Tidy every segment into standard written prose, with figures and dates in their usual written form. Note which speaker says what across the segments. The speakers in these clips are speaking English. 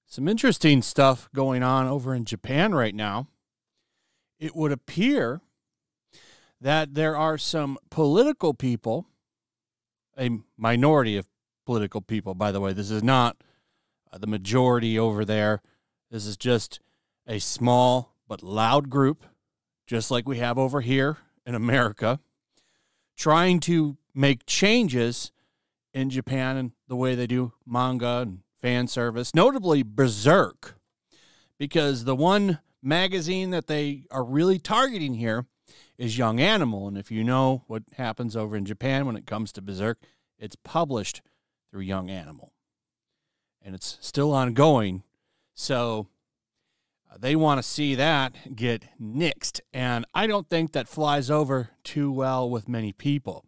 Speaker 1: Some interesting stuff going on over in Japan right now. It would appear that there are some political people, a minority of political people, by the way. This is not the majority over there. This is just a small but loud group, just like we have over here in America, trying to make changes in Japan and the way they do manga and fan service, notably Berserk, because the one magazine that they are really targeting here is Young Animal. And if you know what happens over in Japan when it comes to Berserk, it's published through Young Animal. And it's still ongoing. So they want to see that get nixed. And I don't think that flies over too well with many people.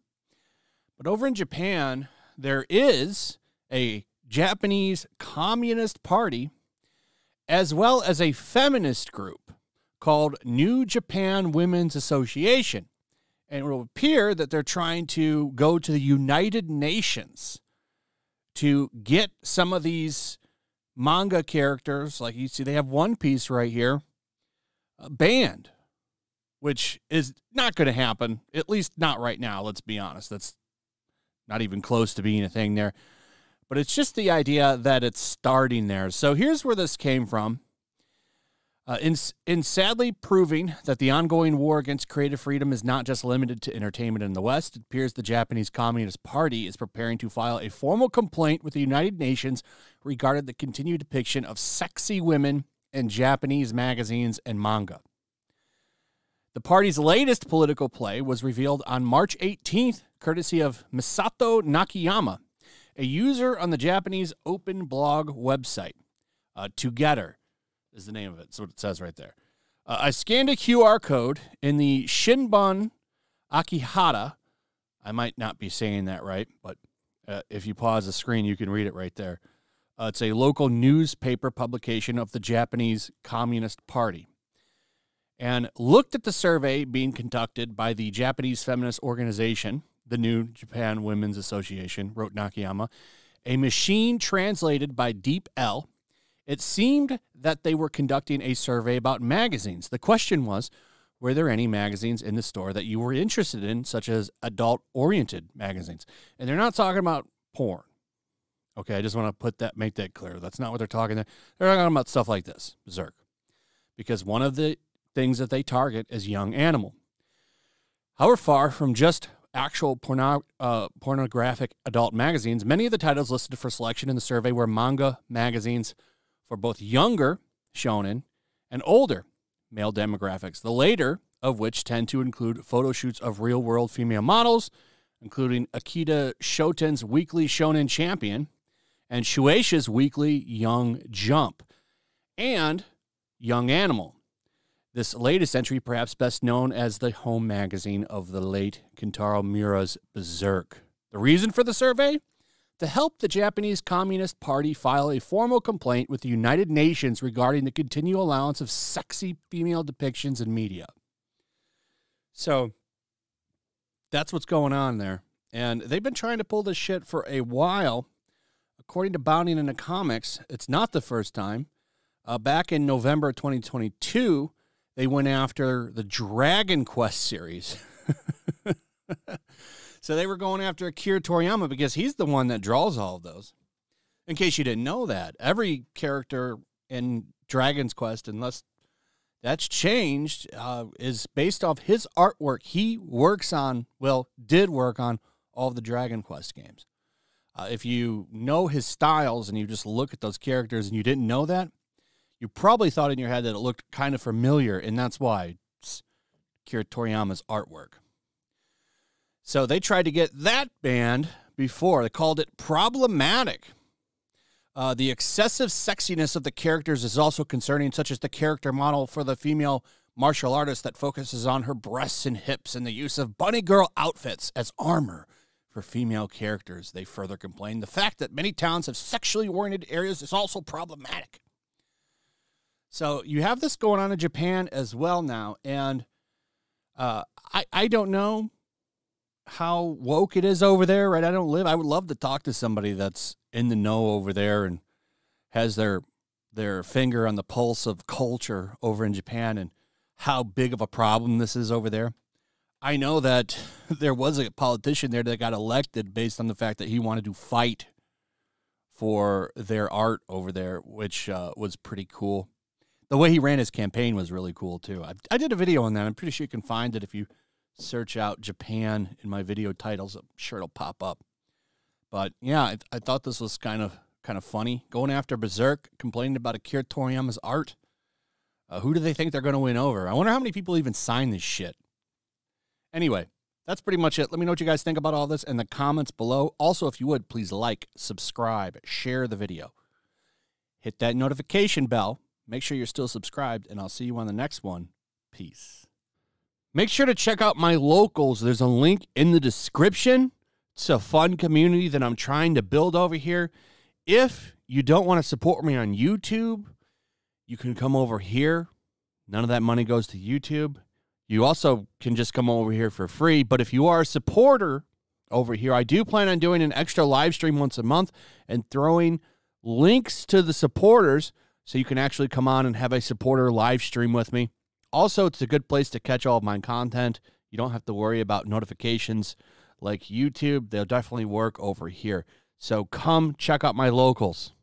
Speaker 1: But over in Japan, there is a Japanese Communist Party, as well as a feminist group called New Japan Women's Association. And it will appear that they're trying to go to the United Nations to get some of these manga characters, like you see, they have One Piece right here, banned, which is not going to happen, at least not right now, let's be honest. That's not even close to being a thing there. But it's just the idea that it's starting there. So here's where this came from. In sadly proving that the ongoing war against creative freedom is not just limited to entertainment in the West, it appears the Japanese Communist Party is preparing to file a formal complaint with the United Nations regarding the continued depiction of sexy women in Japanese magazines and manga. The party's latest political play was revealed on March 18th, courtesy of Misato Nakayama, a user on the Japanese open blog website. Together is the name of it. That's what it says right there. I scanned a QR code in the Shinbun Akihata. I might not be saying that right, but if you pause the screen, you can read it right there. It's a local newspaper publication of the Japanese Communist Party. And looked at the survey being conducted by the Japanese feminist organization, the New Japan Women's Association, wrote Nakayama, a machine translated by DeepL. It seemed that they were conducting a survey about magazines. The question was, were there any magazines in the store that you were interested in, such as adult-oriented magazines? And they're not talking about porn. Okay, I just want to make that clear. That's not what they're talking about. They're talking about stuff like this, Berserk. Because one of the things that they target is Young Animal. However, far from just actual pornographic adult magazines, many of the titles listed for selection in the survey were manga magazines for both younger shonen and older male demographics, the later of which tend to include photo shoots of real-world female models, including Akita Shoten's Weekly Shonen Champion and Shueisha's Weekly Young Jump, and Young Animal. This latest entry, perhaps best known as the home magazine of the late Kentaro Miura's Berserk. The reason for the survey? To help the Japanese Communist Party file a formal complaint with the United Nations regarding the continual allowance of sexy female depictions in media. So that's what's going on there. And they've been trying to pull this shit for a while. According to Bounding into Comics, it's not the first time. Back in November 2022, they went after the Dragon Quest series. So they were going after Akira Toriyama because he's the one that draws all of those. In case you didn't know that, every character in Dragon's Quest, unless that's changed, is based off his artwork. He works on, did work on all of the Dragon Quest games. If you know his styles and you just look at those characters and you didn't know that, you probably thought in your head that it looked kind of familiar, and that's why it's Akira Toriyama's artwork. So they tried to get that banned before. They called it problematic. The excessive sexiness of the characters is also concerning, such as the character model for the female martial artist that focuses on her breasts and hips and the use of bunny girl outfits as armor for female characters. They further complained the fact that many towns have sexually oriented areas is also problematic. So you have this going on in Japan as well now, and I don't know how woke it is over there, right? I would love to talk to somebody that's in the know over there and has their finger on the pulse of culture over in Japan and how big of a problem this is over there. I know that there was a politician there that got elected based on the fact that he wanted to fight for their art over there, which was pretty cool. The way he ran his campaign was really cool, too. I did a video on that. I'm pretty sure you can find it if you search out Japan in my video titles. I'm sure it'll pop up. But, yeah, I thought this was kind of funny. Going after Berserk, complaining about Akira Toriyama's art. Who do they think they're going to win over? I wonder how many people even sign this shit. Anyway, that's pretty much it. Let me know what you guys think about all this in the comments below. Also, if you would, please like, subscribe, share the video. Hit that notification bell. Make sure you're still subscribed, and I'll see you on the next one. Peace. Make sure to check out my locals. There's a link in the description. It's a fun community that I'm trying to build over here. If you don't want to support me on YouTube, you can come over here. None of that money goes to YouTube. You also can just come over here for free. But if you are a supporter over here, I do plan on doing an extra live stream once a month and throwing links to the supporters so you can actually come on and have a supporter live stream with me. Also, it's a good place to catch all of my content. You don't have to worry about notifications like YouTube. They'll definitely work over here. So come check out my locals.